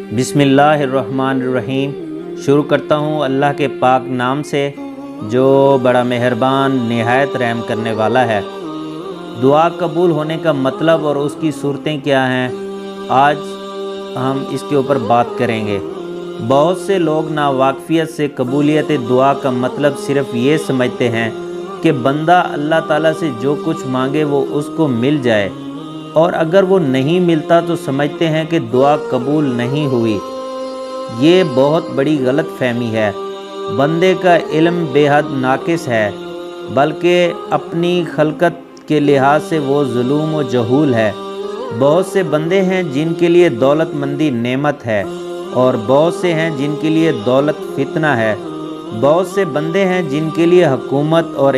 بسم اللہ الرحمن الرحیم۔ شروع کرتا ہوں اللہ کے پاک نام سے جو بڑا مہربان نہایت رحم کرنے والا ہے۔ دعا قبول ہونے کا مطلب اور اس کی صورتیں کیا ہیں، آج ہم اس کے اوپر بات کریں گے۔ بہت سے لوگ ناواقفیت سے قبولیت دعا کا مطلب صرف یہ سمجھتے ہیں کہ بندہ اللہ تعالیٰ سے جو کچھ مانگے وہ اس کو مل جائے، اور اگر وہ نہیں ملتا تو سمجھتے ہیں کہ دعا قبول نہیں ہوئی۔ یہ بہت بڑی غلط فہمی ہے۔ بندے کا علم بے حد ناقص ہے، بلکہ اپنی خلقت کے لحاظ سے وہ ظلم و جہول ہے۔ بہت سے بندے ہیں جن کے لیے دولت مندی نعمت ہے، اور بہت سے ہیں جن کے لیے دولت فتنہ ہے۔ بہت سے بندے ہیں جن کے لیے حکومت اور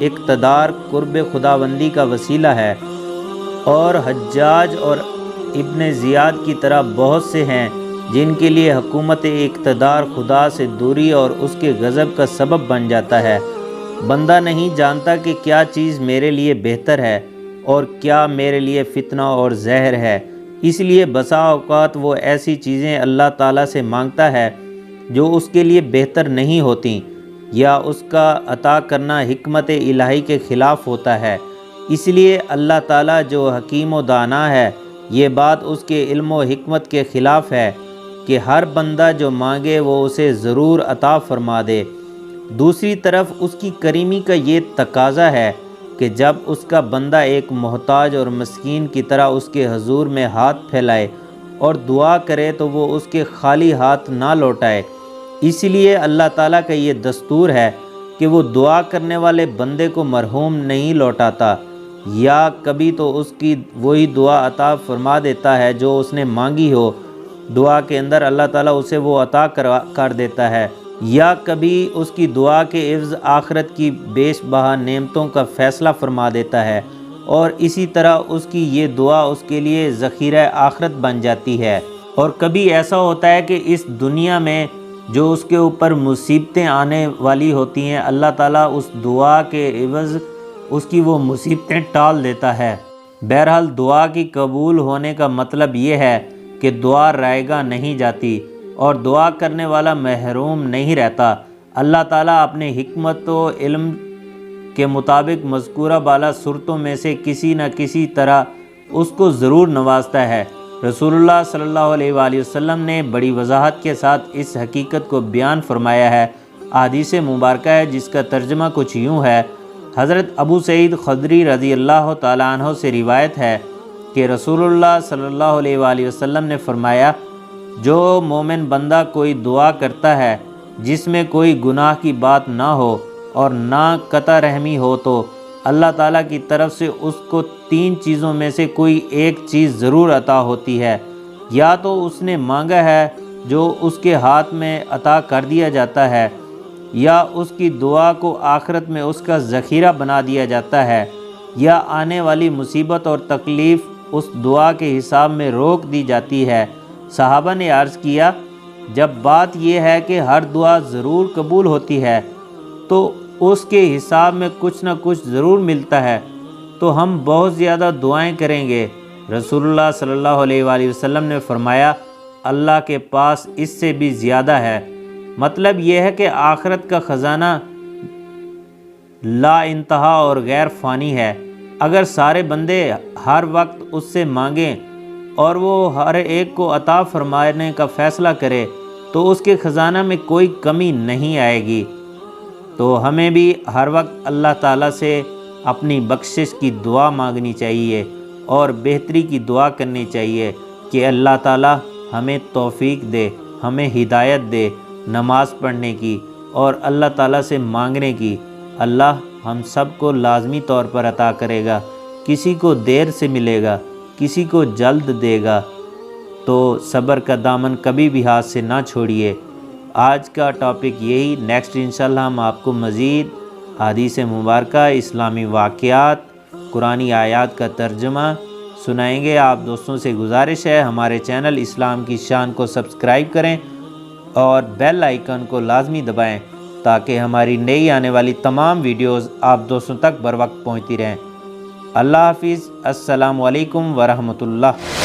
اقتدار قرب خداوندی کا وسیلہ ہے، اور حجاج اور ابن زیاد کی طرح بہت سے ہیں جن کے لیے حکومت اقتدار خدا سے دوری اور اس کے غضب کا سبب بن جاتا ہے۔ بندہ نہیں جانتا کہ کیا چیز میرے لیے بہتر ہے اور کیا میرے لیے فتنہ اور زہر ہے، اس لیے بسا اوقات وہ ایسی چیزیں اللہ تعالیٰ سے مانگتا ہے جو اس کے لیے بہتر نہیں ہوتیں، یا اس کا عطا کرنا حکمت الہی کے خلاف ہوتا ہے۔ اس لیے اللہ تعالیٰ جو حکیم و دانا ہے، یہ بات اس کے علم و حکمت کے خلاف ہے کہ ہر بندہ جو مانگے وہ اسے ضرور عطا فرما دے۔ دوسری طرف اس کی کریمی کا یہ تقاضا ہے کہ جب اس کا بندہ ایک محتاج اور مسکین کی طرح اس کے حضور میں ہاتھ پھیلائے اور دعا کرے تو وہ اس کے خالی ہاتھ نہ لوٹائے۔ اس لیے اللہ تعالیٰ کا یہ دستور ہے کہ وہ دعا کرنے والے بندے کو مرحوم نہیں لوٹاتا، یا کبھی تو اس کی وہی دعا عطا فرما دیتا ہے جو اس نے مانگی ہو، دعا کے اندر اللہ تعالیٰ اسے وہ عطا کر دیتا ہے، یا کبھی اس کی دعا کے عوض آخرت کی بیش بہا نعمتوں کا فیصلہ فرما دیتا ہے، اور اسی طرح اس کی یہ دعا اس کے لیے ذخیرہ آخرت بن جاتی ہے۔ اور کبھی ایسا ہوتا ہے کہ اس دنیا میں جو اس کے اوپر مصیبتیں آنے والی ہوتی ہیں، اللہ تعالیٰ اس دعا کے عوض اس کی وہ مصیبتیں ٹال دیتا ہے۔ بہرحال دعا کی قبول ہونے کا مطلب یہ ہے کہ دعا رائے گاہ نہیں جاتی اور دعا کرنے والا محروم نہیں رہتا۔ اللہ تعالیٰ اپنے حکمت و علم کے مطابق مذکورہ بالا صورتوں میں سے کسی نہ کسی طرح اس کو ضرور نوازتا ہے۔ رسول اللہ صلی اللہ علیہ وآلہ وسلم نے بڑی وضاحت کے ساتھ اس حقیقت کو بیان فرمایا ہے۔ احادیث مبارکہ ہے جس کا ترجمہ کچھ یوں ہے۔ حضرت ابو سعید خدری رضی اللہ تعالیٰ عنہ سے روایت ہے کہ رسول اللہ صلی اللہ علیہ وآلہ وسلم نے فرمایا، جو مومن بندہ کوئی دعا کرتا ہے جس میں کوئی گناہ کی بات نہ ہو اور نہ قطع رحمی ہو، تو اللہ تعالیٰ کی طرف سے اس کو 3 چیزوں میں سے کوئی ایک چیز ضرور عطا ہوتی ہے۔ یا تو اس نے مانگا ہے جو اس کے ہاتھ میں عطا کر دیا جاتا ہے، یا اس کی دعا کو آخرت میں اس کا ذخیرہ بنا دیا جاتا ہے، یا آنے والی مصیبت اور تکلیف اس دعا کے حساب میں روک دی جاتی ہے۔ صحابہ نے عرض کیا، جب بات یہ ہے کہ ہر دعا ضرور قبول ہوتی ہے تو اس کے حساب میں کچھ نہ کچھ ضرور ملتا ہے، تو ہم بہت زیادہ دعائیں کریں گے۔ رسول اللہ صلی اللہ علیہ وآلہ وسلم نے فرمایا، اللہ کے پاس اس سے بھی زیادہ ہے۔ مطلب یہ ہے کہ آخرت کا خزانہ لا انتہا اور غیر فانی ہے۔ اگر سارے بندے ہر وقت اس سے مانگیں اور وہ ہر ایک کو عطا فرمانے کا فیصلہ کرے تو اس کے خزانہ میں کوئی کمی نہیں آئے گی۔ تو ہمیں بھی ہر وقت اللہ تعالیٰ سے اپنی بخشش کی دعا مانگنی چاہیے اور بہتری کی دعا کرنی چاہیے کہ اللہ تعالیٰ ہمیں توفیق دے، ہمیں ہدایت دے نماز پڑھنے کی اور اللہ تعالیٰ سے مانگنے کی۔ اللہ ہم سب کو لازمی طور پر عطا کرے گا، کسی کو دیر سے ملے گا، کسی کو جلد دے گا، تو صبر کا دامن کبھی بھی ہاتھ سے نہ چھوڑیے۔ آج کا ٹاپک یہی، نیکسٹ انشاءاللہ ہم آپ کو مزید حدیث مبارکہ، اسلامی واقعات، قرآنی آیات کا ترجمہ سنائیں گے۔ آپ دوستوں سے گزارش ہے ہمارے چینل اسلام کی شان کو سبسکرائب کریں اور بیل آئیکن کو لازمی دبائیں تاکہ ہماری نئی آنے والی تمام ویڈیوز آپ دوستوں تک بر وقت پہنچتی رہیں۔ اللہ حافظ، السلام علیکم ورحمۃ اللہ۔